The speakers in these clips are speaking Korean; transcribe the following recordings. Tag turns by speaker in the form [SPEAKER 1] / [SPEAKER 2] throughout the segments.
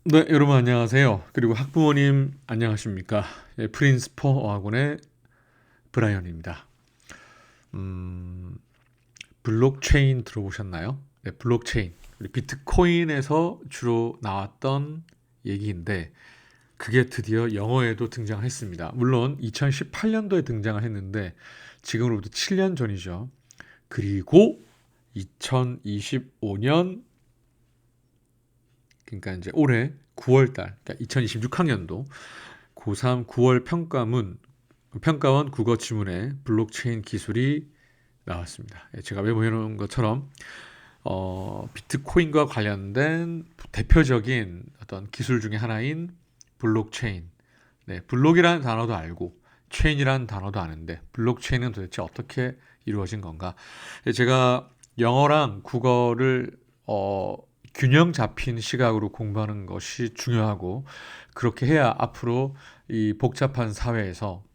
[SPEAKER 1] 네, 여러분 안녕하세요. 그리고 학부모님 안녕하십니까? 예, 프린스퍼 어학원의 브라이언입니다. 음, 블록체인 들어보셨나요? 네, 블록체인. 우리 비트코인에서 주로 나왔던 얘기인데 그게 드디어 영어에도 등장했습니다. 물론 2018년도에 등장을 했는데 지금으로부터 7년 전이죠. 그리고 2025년 그러니까 이제 올해 9월 달, 그러니까 2026학년도 고3 9월 평가원 국어 지문에 블록체인 기술이 나왔습니다. 예, 제가 메모해 놓은 것처럼 비트코인과 관련된 대표적인 어떤 기술 중에 하나인 블록체인. 네, 블록이라는 단어도 알고 체인이라는 단어도 아는데 블록체인은 도대체 어떻게 이루어진 건가? 예, 제가 영어랑 국어를 균형 잡힌 시각으로 공부하는 것이 중요하고 그렇게 해야 앞으로 이 복잡한 사회에서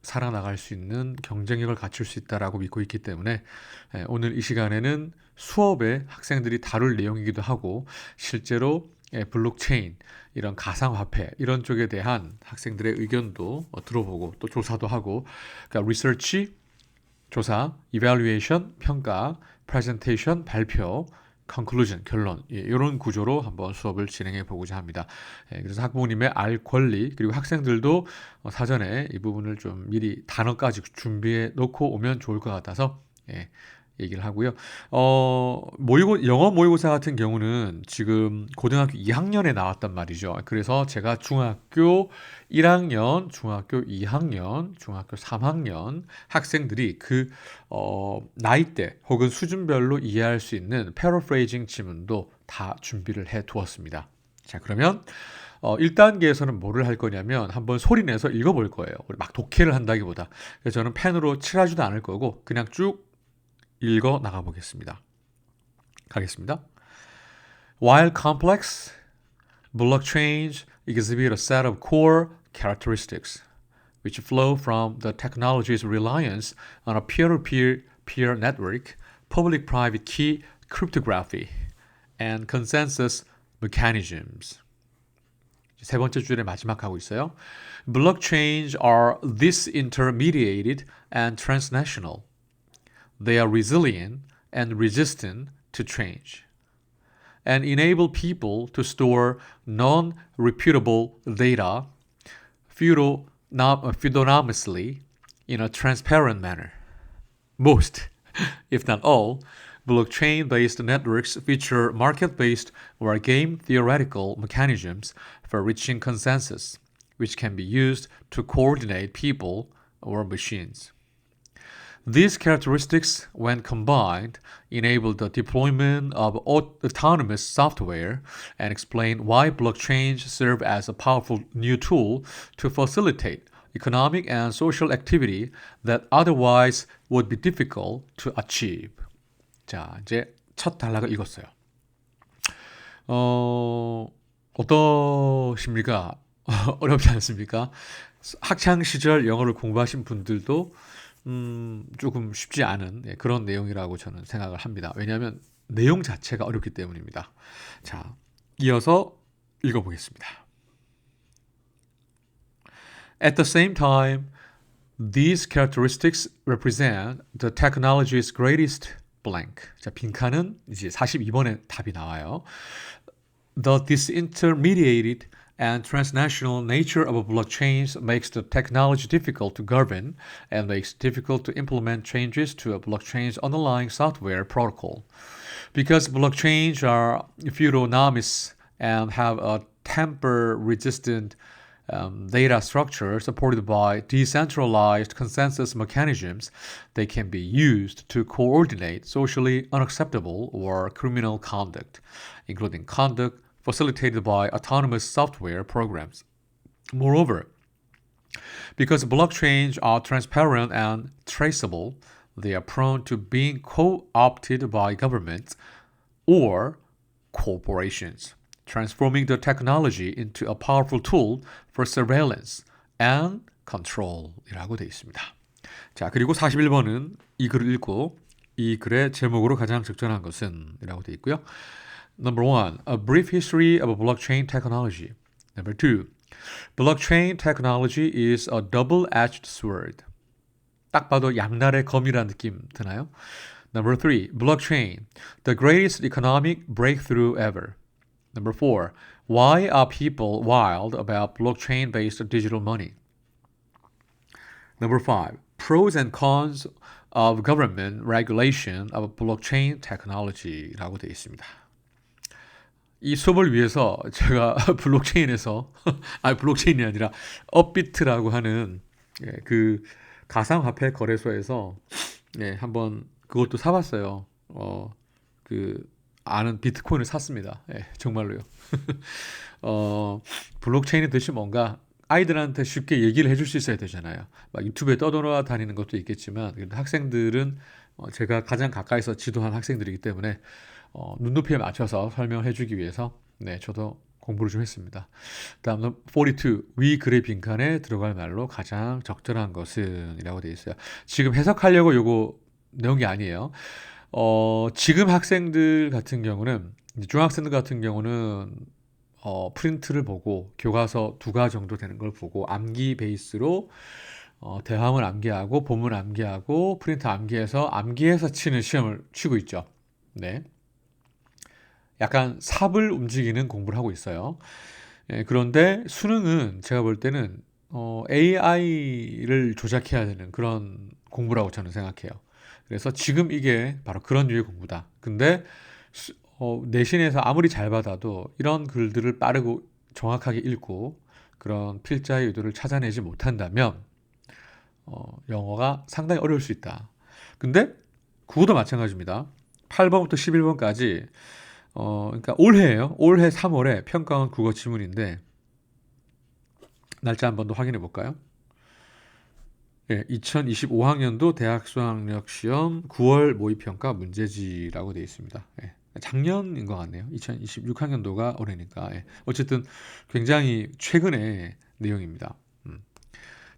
[SPEAKER 1] 살아나갈 수 있는 경쟁력을 갖출 수 있다라고 믿고 있기 때문에 오늘 이 시간에는 수업에 학생들이 다룰 내용이기도 하고 실제로 블록체인 이런 가상화폐 이런 쪽에 대한 학생들의 의견도 들어보고 또 조사도 하고 그러니까 리서치, 조사, 이발루에이션, 평가, 프레젠테이션, 발표, conclusion, 결론 이런 구조로 한번 수업을 진행해 보고자 합니다. 그래서 학부모님의 알 권리 그리고 학생들도 사전에 이 부분을 좀 미리 단어까지 준비해 놓고 오면 좋을 것 같아서 얘기를 하고요. 영어 모의고사 같은 경우는 지금 고등학교 2학년에 나왔단 말이죠. 그래서 제가 중학교 1학년, 중학교 2학년, 중학교 3학년 학생들이 나이대 혹은 수준별로 이해할 수 있는 패러프레이징 지문도 다 준비를 해 두었습니다. 자, 그러면 1단계에서는 뭐를 할 거냐면 한번 소리내서 읽어볼 거예요. 막 독해를 한다기보다. 그래서 저는 펜으로 칠하지도 않을 거고 그냥 쭉 읽어 나가 보겠습니다. 가겠습니다. While complex, blockchains exhibit a set of core characteristics which flow from the technology's reliance on a peer-to-peer peer network, public-private key cryptography, and consensus mechanisms. 세 번째 줄의 마지막 하고 있어요. Blockchains are disintermediated and transnational. They are resilient and resistant to change and enable people to store non-reputable data pseudonymously in a transparent manner. Most, if not all, blockchain-based networks feature market-based or game-theoretical mechanisms for reaching consensus, which can be used to coordinate people or machines. These characteristics, when combined, enable the deployment of autonomous software and explain why blockchains serve as a powerful new tool to facilitate economic and social activity that otherwise would be difficult to achieve. 자, 이제 첫 단락을 읽었어요. 어떠십니까? 어렵지 않습니까? 학창 시절 영어를 공부하신 분들도 조금 쉽지 않은 그런 내용이라고 저는 생각을 합니다. 왜냐하면 내용 자체가 어렵기 때문입니다. 자, 이어서 읽어보겠습니다. At the same time, these characteristics represent the technology's greatest blank. 자, 빈칸은 이제 42번에 답이 나와요. The disintermediated and transnational nature of blockchains makes the technology difficult to govern and makes it difficult to implement changes to a blockchain's underlying software protocol. Because blockchains are pseudonymous and have a tamper-resistant data structure supported by decentralized consensus mechanisms, they can be used to coordinate socially unacceptable or criminal conduct, including conduct facilitated by autonomous software programs. Moreover, because blockchains are transparent and traceable, they are prone to being co-opted by governments or corporations, transforming the technology into a powerful tool for surveillance and control 이라고 되어 있습니다. 자, 그리고 41번은 이 글을 읽고 이 글의 제목으로 가장 적절한 것은 이라고 되어 있고요. Number one, a brief history of blockchain technology. Number two, blockchain technology is a double-edged sword. 딱 봐도 양날의 검이라는 느낌 드나요? Number three, blockchain, the greatest economic breakthrough ever. Number four, why are people wild about blockchain-based digital money? Number five, pros and cons of government regulation of blockchain technology라고 되어 있습니다. 이 수업을 위해서 제가 블록체인에서 블록체인이 아니라 업비트라고 하는 그 가상화폐 거래소에서 한번 그것도 사봤어요. 그 아는 비트코인을 샀습니다. 정말로요. 블록체인이 도대체 뭔가 아이들한테 쉽게 얘기를 해줄 수 있어야 되잖아요. 막 유튜브에 떠돌아다니는 것도 있겠지만 학생들은 제가 가장 가까이서 지도한 학생들이기 때문에 눈높이에 맞춰서 설명을 해주기 위해서 저도 공부를 좀 했습니다. 다음 42. 위 글의 빈칸에 들어갈 말로 가장 적절한 것은 이라고 되어 있어요. 지금 해석하려고 요거 내용이 아니에요. 지금 학생들 같은 경우는 중학생들 같은 경우는 프린트를 보고 교과서 2가 정도 되는 걸 보고 암기 베이스로 대화문 암기하고 본문 암기하고 프린트 암기해서 치는 시험을 치고 있죠. 네. 약간 삽을 움직이는 공부를 하고 있어요. 그런데 수능은 제가 볼 때는 AI를 조작해야 되는 그런 공부라고 저는 생각해요. 그래서 지금 이게 바로 그런 류의 공부다. 근데 내신에서 아무리 잘 받아도 이런 글들을 빠르고 정확하게 읽고 그런 필자의 의도를 찾아내지 못한다면 영어가 상당히 어려울 수 있다. 근데 국어도 마찬가지입니다. 8번부터 11번까지 그러니까 올해예요. 올해 3월에 평가원 국어 지문인데 날짜 한 번 더 확인해 볼까요? 2025학년도 대학 수학력 시험 9월 모의평가 문제지라고 되어 있습니다. 작년인 것 같네요. 2026학년도가 올해니까. 어쨌든 굉장히 최근의 내용입니다.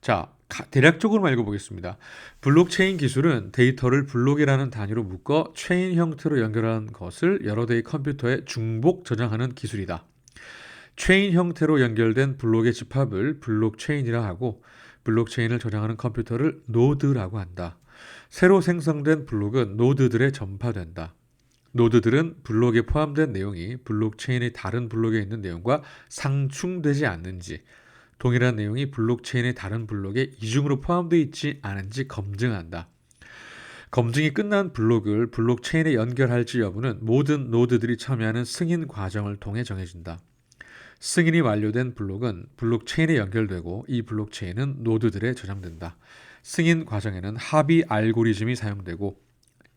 [SPEAKER 1] 자, 대략적으로만 읽어보겠습니다. 블록체인 기술은 데이터를 블록이라는 단위로 묶어 체인 형태로 연결한 것을 여러 대의 컴퓨터에 중복 저장하는 기술이다. 체인 형태로 연결된 블록의 집합을 블록체인이라 하고 블록체인을 저장하는 컴퓨터를 노드라고 한다. 새로 생성된 블록은 노드들에 전파된다. 노드들은 블록에 포함된 내용이 블록체인의 다른 블록에 있는 내용과 상충되지 않는지, 동일한 내용이 블록체인의 다른 블록에 이중으로 포함되어 있지 않은지 검증한다. 검증이 끝난 블록을 블록체인에 연결할지 여부는 모든 노드들이 참여하는 승인 과정을 통해 정해진다. 승인이 완료된 블록은 블록체인에 연결되고 이 블록체인은 노드들에 저장된다. 승인 과정에는 합의 알고리즘이 사용되고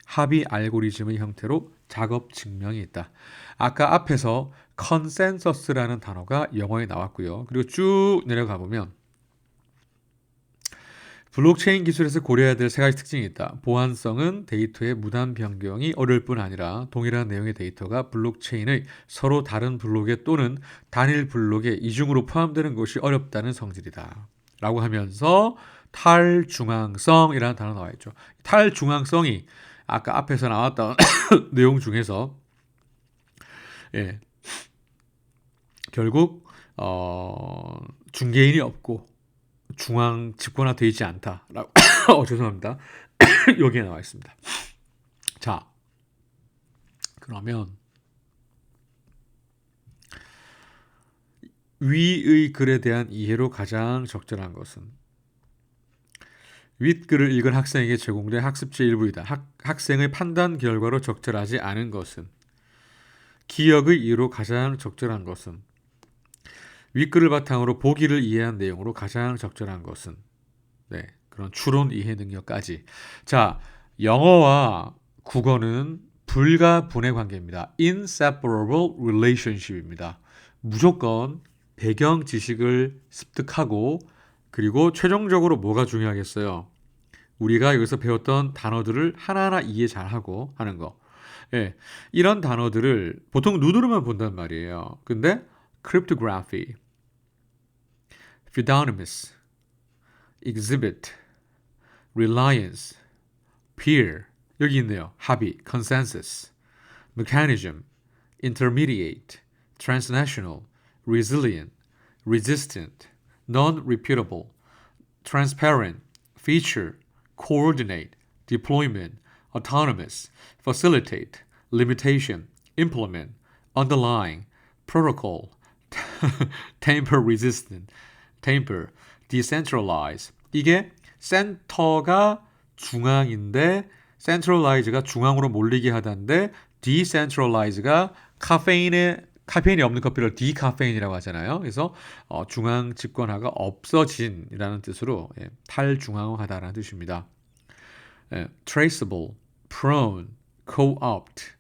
[SPEAKER 1] 합의 알고리즘의 형태로 작업 증명이 있다. 아까 앞에서 컨센서스라는 단어가 영어에 나왔고요. 그리고 쭉 내려가 보면 블록체인 기술에서 고려해야 될 세 가지 특징이 있다. 보안성은 데이터의 무단 변경이 어려울 뿐 아니라 동일한 내용의 데이터가 블록체인의 서로 다른 블록에 또는 단일 블록에 이중으로 포함되는 것이 어렵다는 성질이다. 라고 하면서 탈중앙성이라는 단어 나와 있죠. 탈중앙성이 아까 앞에서 나왔던 내용 중에서 결국 중개인이 없고 중앙 집권화되어 있지 않다라고 죄송합니다. 여기에 나와 있습니다. 자, 그러면 위의 글에 대한 이해로 가장 적절한 것은 윗글을 읽은 학생에게 제공된 학습지 일부이다. 학생의 판단 결과로 적절하지 않은 것은 기억의 이해로 가장 적절한 것은 윗글을 바탕으로 보기를 이해한 내용으로 가장 적절한 것은 그런 추론 이해 능력까지. 자, 영어와 국어는 불가분의 관계입니다. Inseparable relationship입니다. 무조건 배경 지식을 습득하고 그리고 최종적으로 뭐가 중요하겠어요? 우리가 여기서 배웠던 단어들을 하나하나 이해 잘하고 하는 거. 이런 단어들을 보통 눈으로만 본단 말이에요. 근데 cryptography, pseudonymous, exhibit, reliance, peer 여기 있네요. 합의, consensus, mechanism, intermediate, transnational, resilient, resistant, non-repeatable, transparent, feature, coordinate, deployment, autonomous, facilitate, limitation, implement, underlying, protocol, tamper resistant, tamper, decentralize. 이게 센터가 중앙인데 centralize가 중앙으로 몰리게 하다인데 decentralize가 카페인이 없는 커피를 디카페인이라고 하잖아요. 그래서 중앙 집권화가 없어진이라는 뜻으로 탈중앙화하다라는 뜻입니다. traceable, prone, co-opt,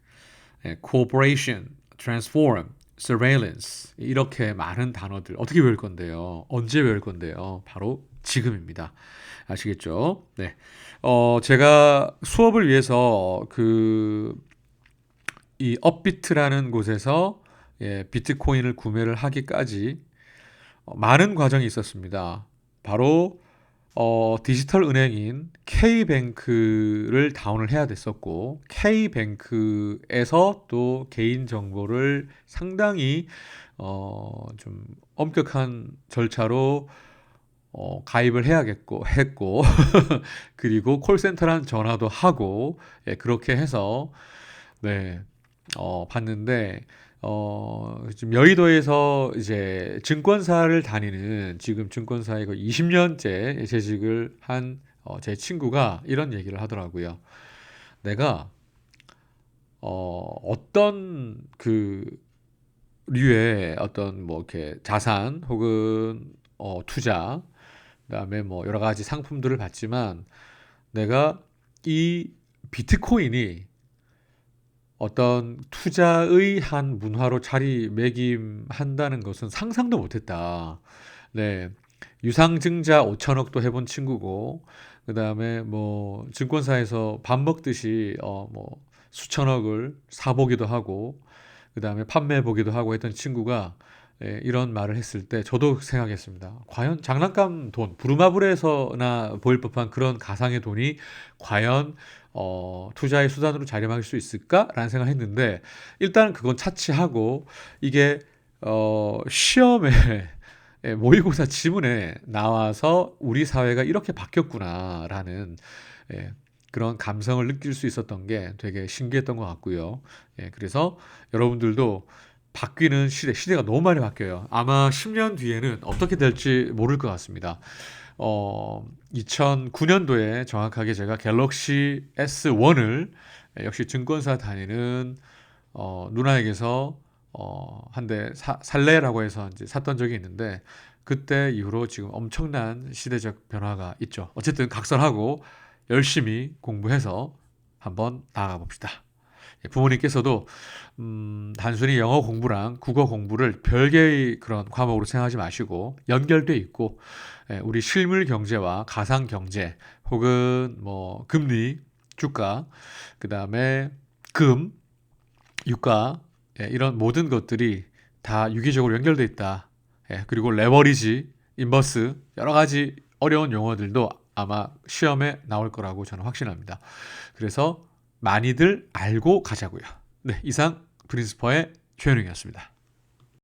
[SPEAKER 1] cooperation, transform, surveillance 이렇게 많은 단어들 어떻게 외울 건데요? 언제 외울 건데요? 바로 지금입니다. 아시겠죠? 네. 제가 수업을 위해서 이 업비트라는 곳에서 비트코인을 구매를 하기까지 많은 과정이 있었습니다. 바로 디지털 은행인 K뱅크를 다운을 해야 됐었고 K뱅크에서 또 개인 정보를 상당히 좀 엄격한 절차로 가입을 했고 그리고 콜센터란 전화도 하고 그렇게 해서 봤는데 지금 여의도에서 이제 증권사를 다니는 지금 증권사에 거의 20년째 재직을 한 제 친구가 이런 얘기를 하더라고요. 내가 어떤 류의 어떤 뭐 이렇게 자산 혹은 투자 그다음에 뭐 여러 가지 상품들을 봤지만 내가 이 비트코인이 어떤 투자의 한 문화로 자리매김한다는 것은 상상도 못했다. 네, 유상증자 5천억도 해본 친구고, 그 다음에 뭐 증권사에서 밥 먹듯이 뭐 수천억을 사보기도 하고, 그 다음에 판매해보기도 하고 했던 친구가 이런 말을 했을 때 저도 생각했습니다. 과연 장난감 돈, 부루마블에서나 보일 법한 그런 가상의 돈이 과연 투자의 수단으로 자리매길 수 있을까라는 생각을 했는데 일단 그건 차치하고 이게 시험에 모의고사 지문에 나와서 우리 사회가 이렇게 바뀌었구나라는 그런 감성을 느낄 수 있었던 게 되게 신기했던 것 같고요. 그래서 여러분들도 바뀌는 시대가 너무 많이 바뀌어요. 아마 10년 뒤에는 어떻게 될지 모를 것 같습니다. 2009년도에 정확하게 제가 갤럭시 S1을 역시 증권사 다니는 누나에게서 한 대 살래라고 해서 이제 샀던 적이 있는데 그때 이후로 지금 엄청난 시대적 변화가 있죠. 어쨌든 각설하고 열심히 공부해서 한번 나아가 봅시다. 부모님께서도 단순히 영어 공부랑 국어 공부를 별개의 그런 과목으로 생각하지 마시고 연결돼 있고 우리 실물 경제와 가상 경제 혹은 뭐 금리, 주가, 그 다음에 금, 유가 이런 모든 것들이 다 유기적으로 연결돼 있다. 그리고 레버리지, 인버스 여러 가지 어려운 용어들도 아마 시험에 나올 거라고 저는 확신합니다. 그래서 많이들 알고 가자고요. 네, 이상 프린스퍼의 최현웅이었습니다.